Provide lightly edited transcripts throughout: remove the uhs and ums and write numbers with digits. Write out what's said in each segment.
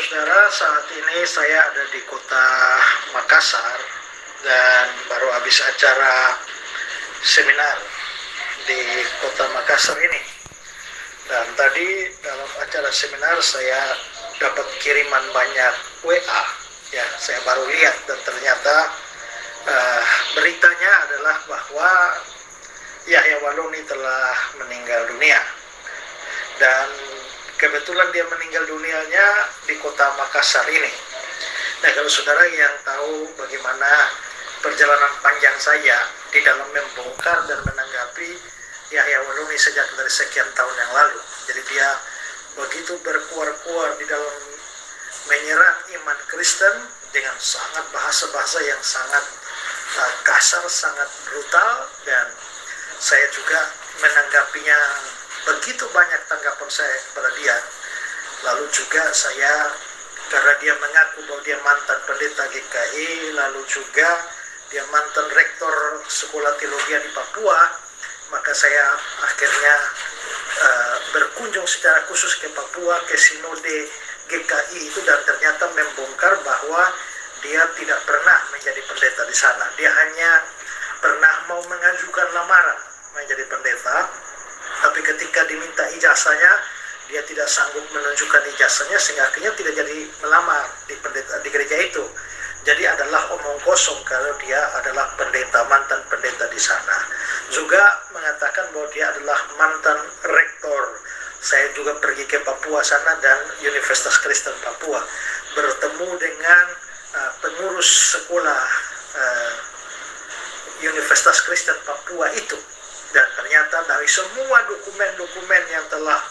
saudara-saudara, saat ini saya ada di kota Makassar dan baru habis acara seminar di kota Makassar ini. Dan tadi dalam acara seminar saya dapat kiriman banyak WA. Ya, saya baru lihat dan ternyata beritanya adalah bahwa Yahya Waloni telah meninggal dunia. Dan kebetulan dia meninggal dunianya di kota Makassar ini. Nah, kalau saudara yang tahu bagaimana perjalanan panjang saya di dalam membongkar dan menanggapi Yahya Waloni sejak dari sekian tahun yang lalu. Jadi dia begitu berkuar-kuar di dalam menyerang iman Kristen dengan sangat bahasa-bahasa yang sangat kasar, sangat brutal, dan saya juga menanggapinya begitu banyak tanggapan saya kepada dia. Lalu juga saya, karena dia mengaku bahwa dia mantan pendeta GKI, lalu juga dia mantan rektor sekolah teologi di Papua, maka saya akhirnya berkunjung secara khusus ke Papua, ke sinode GKI itu, dan ternyata membongkar bahwa dia tidak pernah menjadi pendeta di sana. Dia hanya pernah mau mengajukan lamaran menjadi pendeta, tapi ketika diminta ijazahnya, dia tidak sanggup menunjukkan ijazahnya, sehingga akhirnya tidak jadi melamar di gereja itu. Jadi adalah omong kosong kalau dia adalah pendeta, mantan pendeta di sana. Juga mengatakan bahwa dia adalah mantan rektor. Saya juga pergi ke Papua sana dan Universitas Kristen Papua, bertemu dengan pengurus sekolah Universitas Kristen Papua itu. Dan ternyata dari semua dokumen-dokumen yang telah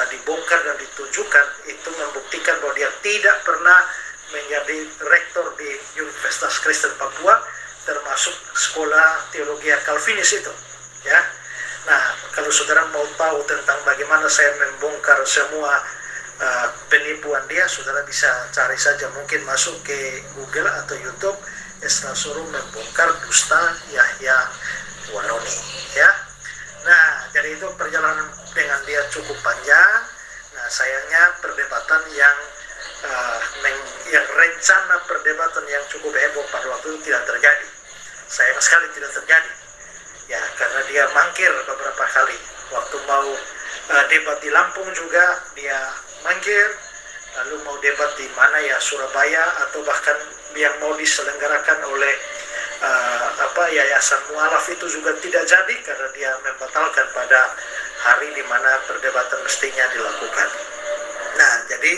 dibongkar dan ditunjukkan, itu membuktikan bahwa dia tidak pernah menjadi rektor di Universitas Kristen Papua, termasuk sekolah teologi Calvinis itu. Ya. Nah, kalau saudara mau tahu tentang bagaimana saya membongkar semua penipuan dia, saudara bisa cari saja, mungkin masuk ke Google atau YouTube, Suruh membongkar dusta Yahya Waloni, ya. Nah, jadi itu perjalanan dengan dia cukup panjang. Nah, sayangnya perdebatan yang rencana perdebatan yang cukup heboh pada waktu itu tidak terjadi. Sayang sekali tidak terjadi. Ya, karena dia mangkir beberapa kali. Waktu mau debat di Lampung juga dia mangkir. Lalu mau debat di mana ya, Surabaya, atau bahkan yang mau diselenggarakan oleh Yayasan Mualaf itu juga tidak jadi karena dia membatalkan pada hari di mana perdebatan mestinya dilakukan. Nah, jadi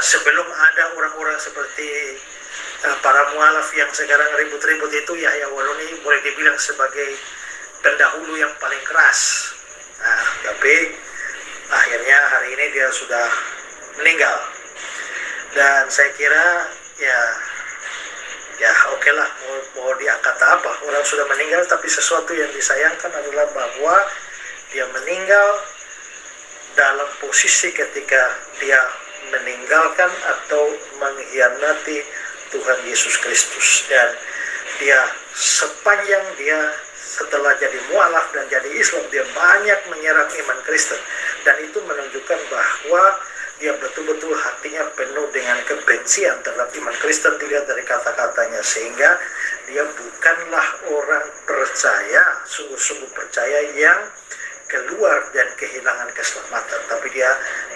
sebelum ada orang-orang seperti para mualaf yang sekarang ribut-ribut itu, Yahya Waloni boleh dibilang sebagai pendahulu yang paling keras. Nah, tapi akhirnya hari ini dia sudah meninggal. Dan saya kira ya oke lah, mau diangkat apa, orang sudah meninggal. Tapi sesuatu yang disayangkan adalah bahwa dia meninggal dalam posisi ketika dia meninggalkan atau mengkhianati Tuhan Yesus Kristus. Dan dia sepanjang dia setelah jadi mualaf dan jadi Islam, dia banyak menyerang iman Kristen, dan itu menunjukkan bahwa dia betul-betul hatinya penuh dengan kebencian terhadap iman Kristen, dilihat dari kata-katanya, sehingga dia bukanlah orang percaya, sungguh-sungguh percaya yang keluar dan kehilangan keselamatan, tapi dia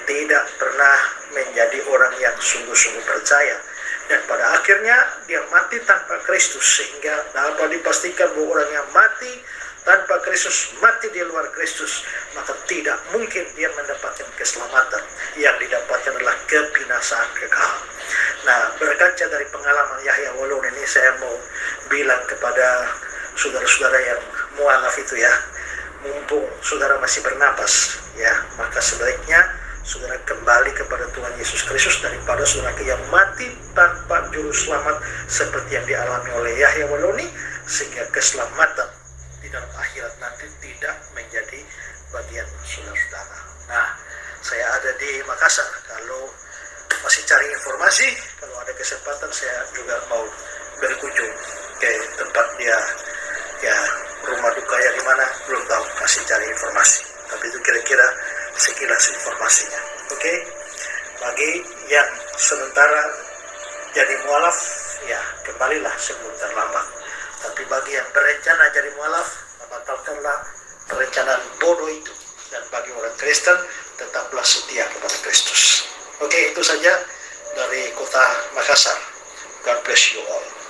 tidak pernah menjadi orang yang sungguh-sungguh percaya. Dan pada akhirnya dia mati tanpa Kristus, sehingga dapat dipastikan bahwa orang yang mati tanpa Kristus, mati di luar Kristus, maka tidak mungkin dia mendapatkan keselamatan. Yang didapatkan adalah kebinasaan kekal. Nah, berkaca dari pengalaman Yahya Waloni ini, saya mau bilang kepada saudara-saudara yang mualaf itu, ya, mumpung saudara masih bernapas, ya, maka sebaiknya saudara kembali kepada Tuhan Yesus Kristus daripada saudara yang mati tanpa juru selamat seperti yang dialami oleh Yahya Waloni, sehingga keselamatan di dalam akhirat nanti tidak menjadi bagian saudara-saudara. Nah, saya ada di Makassar. Kalau masih cari informasi, kalau ada kesempatan saya juga mau berkunjung ke tempat dia, ya, rumah dukanya di mana belum tahu, masih cari informasi. Tapi itu kira-kira sekilas informasinya. Oke? Bagi yang sementara jadi mualaf, ya kembalilah sebelum terlambat. Tapi bagi yang berencana jadi mualaf, batalkanlah perencanaan bodoh itu. Dan bagi orang Kristen, tetaplah setia kepada Kristus. Oke, itu saja dari kota Makassar. God bless you all.